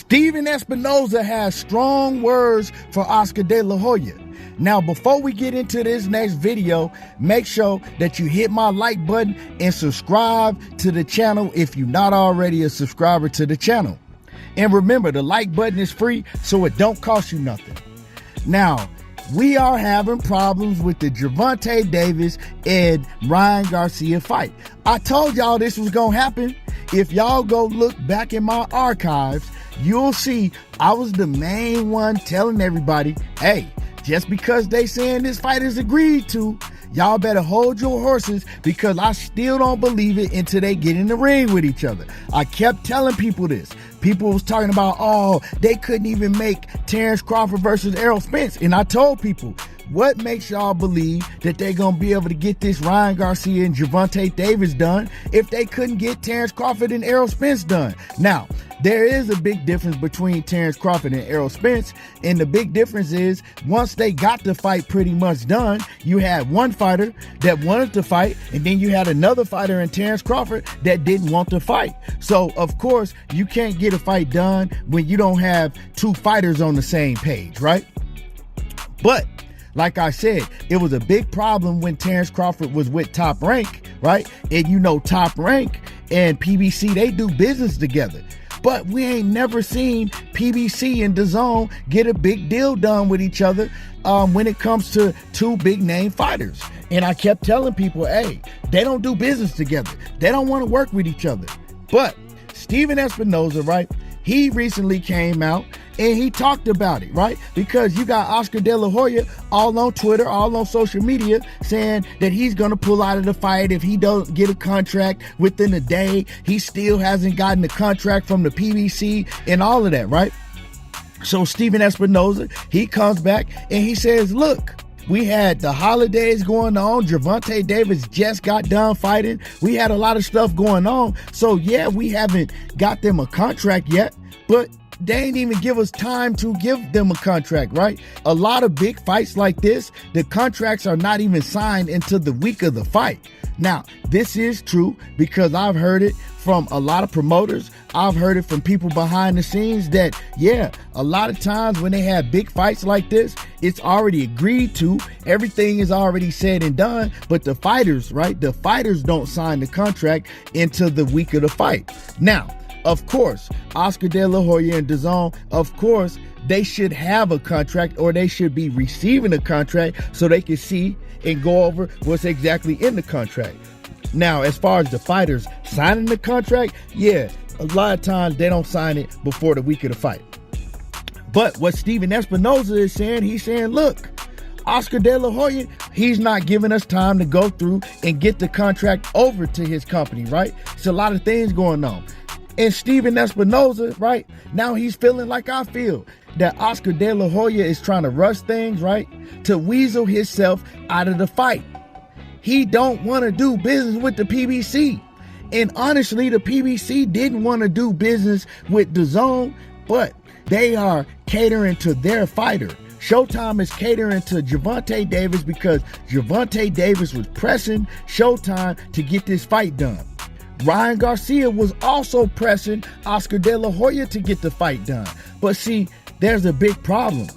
Stephen Espinoza has strong words for Oscar De La Hoya. Now, before we get into this next video, make sure that you hit my like button and subscribe to the channel if you're not already a subscriber to the channel. And remember, the like button is free, so it don't cost you nothing. Now, we are having problems with the Gervonta Davis and Ryan Garcia fight. I told y'all this was going to happen. If y'all go look back in my archives, you'll see I was the main one telling everybody, hey, just because they saying this fight is agreed to, y'all better hold your horses, because I still don't believe it until they get in the ring with each other. I kept telling people this. People was talking about, oh, they couldn't even make Terrence Crawford versus Errol Spence. And I told people, what makes y'all believe that they're going to be able to get this Ryan Garcia and Gervonta Davis done if they couldn't get Terrence Crawford and Errol Spence done? Now, there is a big difference between Terrence Crawford and Errol Spence, and the big difference is once they got the fight pretty much done, you had one fighter that wanted to fight, and then you had another fighter in Terrence Crawford that didn't want to fight. So, of course, you can't get a fight done when you don't have two fighters on the same page, right? But like I said, it was a big problem when Terrence Crawford was with Top Rank, right? And you know, Top Rank and PBC, they do business together. But we ain't never seen PBC and DAZN get a big deal done with each other when it comes to two big name fighters. And I kept telling people, hey, they don't do business together. They don't want to work with each other. But Stephen Espinoza, right? He recently came out and he talked about it, right? Because you got Oscar De La Hoya all on Twitter, all on social media, saying that he's going to pull out of the fight if he don't get a contract within a day. He still hasn't gotten a contract from the PBC and all of that, right? So Stephen Espinoza, he comes back and he says, look, we had the holidays going on. Gervonta Davis just got done fighting. We had a lot of stuff going on. So yeah, we haven't got them a contract yet, but they ain't even give us time to give them a contract, right? A lot of big fights like this, the contracts are not even signed until the week of the fight. Now, this is true because I've heard it from a lot of promoters. I've heard it from people behind the scenes that, yeah, a lot of times when they have big fights like this, it's already agreed to. Everything is already said and done, but the fighters, right? The fighters don't sign the contract until the week of the fight. Now, of course, Oscar De La Hoya and DAZN, of course, they should have a contract, or they should be receiving a contract so they can see and go over what's exactly in the contract. Now, as far as the fighters signing the contract, yeah, a lot of times they don't sign it before the week of the fight. But what Stephen Espinoza is saying, he's saying, look, Oscar De La Hoya, he's not giving us time to go through and get the contract over to his company, right? It's a lot of things going on. And Stephen Espinoza, right, now he's feeling like I feel, that Oscar De La Hoya is trying to rush things, right, to weasel himself out of the fight. He don't want to do business with the PBC. And honestly, the PBC didn't want to do business with DAZN, but they are catering to their fighter. Showtime is catering to Gervonta Davis because Gervonta Davis was pressing Showtime to get this fight done. Ryan Garcia was also pressing Oscar De La Hoya to get the fight done. But see, there's a big problem.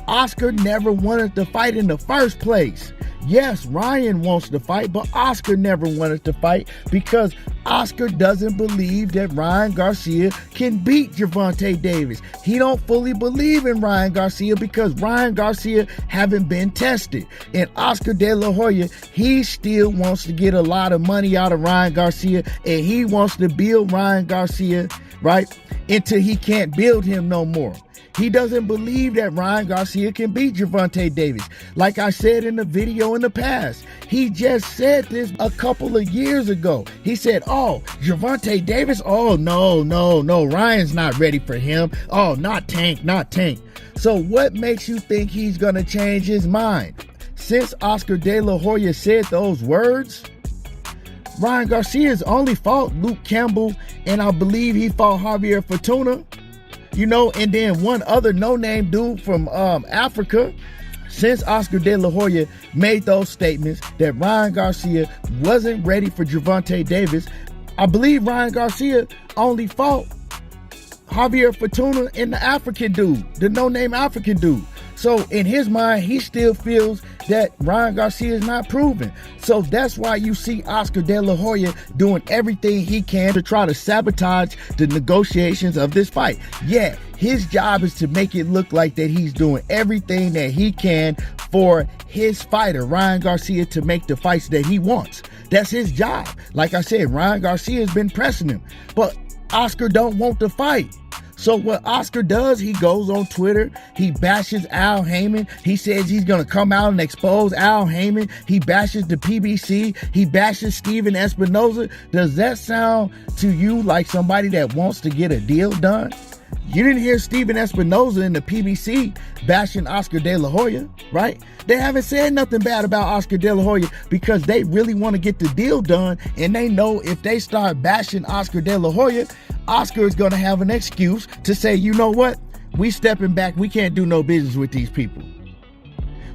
Oscar never wanted to fight in the first place. Yes, Ryan wants to fight, but Oscar never wanted to fight because Oscar doesn't believe that Ryan Garcia can beat Gervonta Davis. He don't fully believe in Ryan Garcia because Ryan Garcia haven't been tested. And Oscar De La Hoya, he still wants to get a lot of money out of Ryan Garcia, and he wants to build Ryan Garcia, right, until he can't build him no more. He doesn't believe that Ryan Garcia can beat Gervonta Davis. Like I said in the video in the past, he just said this a couple of years ago. He said, oh, Gervonta Davis, oh, no, Ryan's not ready for him. Oh, not Tank. So what makes you think he's going to change his mind? Since Oscar De La Hoya said those words, Ryan Garcia's only fought Luke Campbell, and I believe he fought Javier Fortuna. You know, and then one other no-name dude from Africa. Since Oscar De La Hoya made those statements that Ryan Garcia wasn't ready for Gervonta Davis, I believe Ryan Garcia only fought Javier Fortuna and the African dude, the no-name African dude. So in his mind, he still feels that Ryan Garcia is not proven. So that's why you see Oscar De La Hoya doing everything he can to try to sabotage the negotiations of this fight. Yeah, his job is to make it look like that he's doing everything that he can for his fighter, Ryan Garcia, to make the fights that he wants. That's his job. Like I said, Ryan Garcia has been pressing him, but Oscar don't want to fight. So what Oscar does, he goes on Twitter, he bashes Al Heyman, he says he's going to come out and expose Al Heyman, he bashes the PBC, he bashes Stephen Espinoza. Does that sound to you like somebody that wants to get a deal done? You didn't hear Stephen Espinoza and the PBC bashing Oscar De La Hoya, right? They haven't said nothing bad about Oscar De La Hoya because they really want to get the deal done, and they know if they start bashing Oscar De La Hoya, Oscar is going to have an excuse to say, you know what? We stepping back. We can't do no business with these people.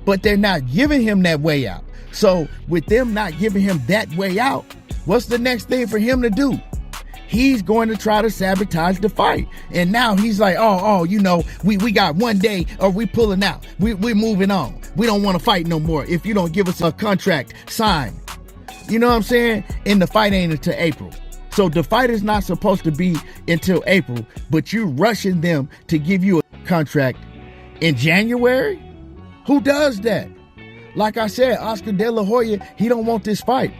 But they're not giving him that way out. So with them not giving him that way out, what's the next thing for him to do? He's going to try to sabotage the fight. And now he's like, you know, we got 1 day or we pulling out. We're moving on. We don't want to fight no more if you don't give us a contract signed. You know what I'm saying? And the fight ain't until April. So the fight is not supposed to be until April, but you rushing them to give you a contract in January? Who does that? Like I said, Oscar De La Hoya, he don't want this fight.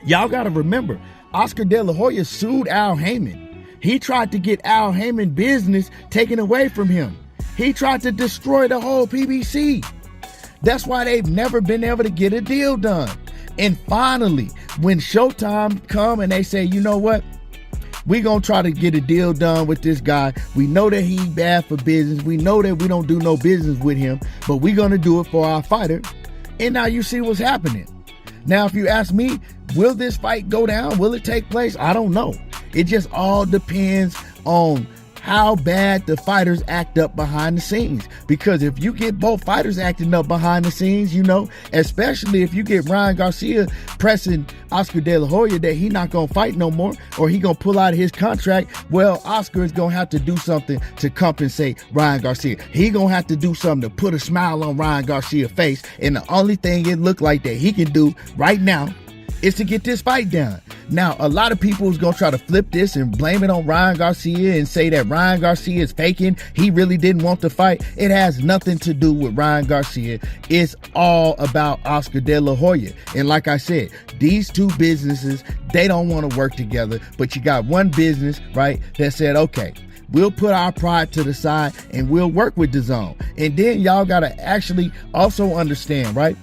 Y'all got to remember, Oscar De La Hoya sued Al Heyman. He tried to get Al Heyman business taken away from him. He tried to destroy the whole PBC. That's why they've never been able to get a deal done. And finally, when Showtime come and they say, you know what? We're going to try to get a deal done with this guy. We know that he's bad for business. We know that we don't do no business with him, but we're going to do it for our fighter. And now you see what's happening. Now, if you ask me, will this fight go down? Will it take place? I don't know. It just all depends on how bad the fighters act up behind the scenes. Because if you get both fighters acting up behind the scenes, you know, especially if you get Ryan Garcia pressing Oscar De La Hoya that he not going to fight no more, or he going to pull out of his contract, well, Oscar is going to have to do something to compensate Ryan Garcia. He going to have to do something to put a smile on Ryan Garcia's face. And the only thing it look like that he can do right now is to get this fight done. Now, a lot of people is going to try to flip this and blame it on Ryan Garcia and say that Ryan Garcia is faking. He really didn't want to fight. It has nothing to do with Ryan Garcia. It's all about Oscar De La Hoya. And like I said, these two businesses, they don't want to work together. But you got one business, right, that said, okay, we'll put our pride to the side and we'll work with DAZN. And then y'all got to actually also understand, right,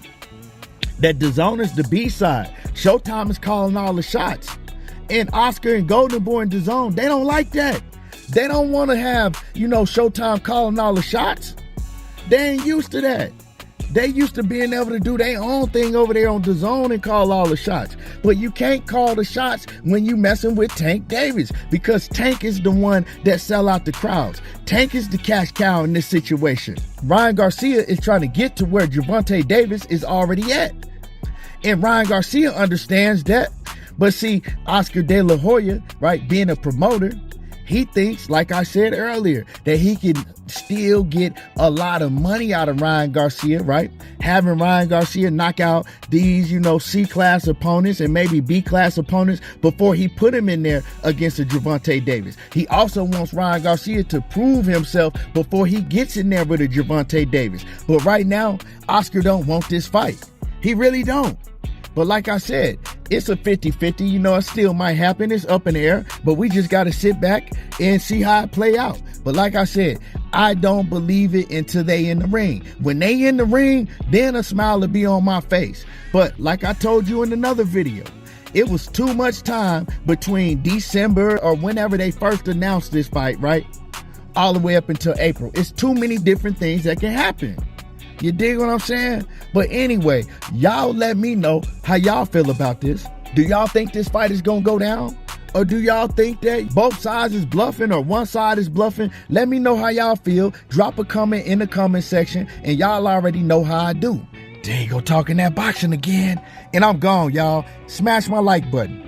that DAZN is the B-side. Showtime is calling all the shots. And Oscar and Golden Boy and DAZN, they don't like that. They don't want to have, you know, Showtime calling all the shots. They ain't used to that. They used to being able to do their own thing over there on DAZN and call all the shots. But you can't call the shots when you messing with Tank Davis, because Tank is the one that sell out the crowds. Tank is the cash cow in this situation. Ryan Garcia is trying to get to where Gervonta Davis is already at. And Ryan Garcia understands that. But see, Oscar De La Hoya, right, being a promoter, he thinks, like I said earlier, that he can still get a lot of money out of Ryan Garcia, right? Having Ryan Garcia knock out these, you know, C-class opponents and maybe B-class opponents before he put him in there against a Gervonta Davis. He also wants Ryan Garcia to prove himself before he gets in there with a Gervonta Davis. But right now, Oscar don't want this fight. He really don't. But like I said, it's a 50-50. You know, it still might happen. It's up in the air. But we just got to sit back and see how it play out. But like I said, I don't believe it until they in the ring. When they in the ring, then a smile will be on my face. But like I told you in another video, it was too much time between December or whenever they first announced this fight, right? All the way up until April. It's too many different things that can happen. You dig what I'm saying? But anyway, y'all let me know how y'all feel about this. Do y'all think this fight is going to go down? Or do y'all think that both sides is bluffing or one side is bluffing? Let me know how y'all feel. Drop a comment in the comment section, and y'all already know how I do. There you go, talking that boxing again. And I'm gone, y'all. Smash my like button.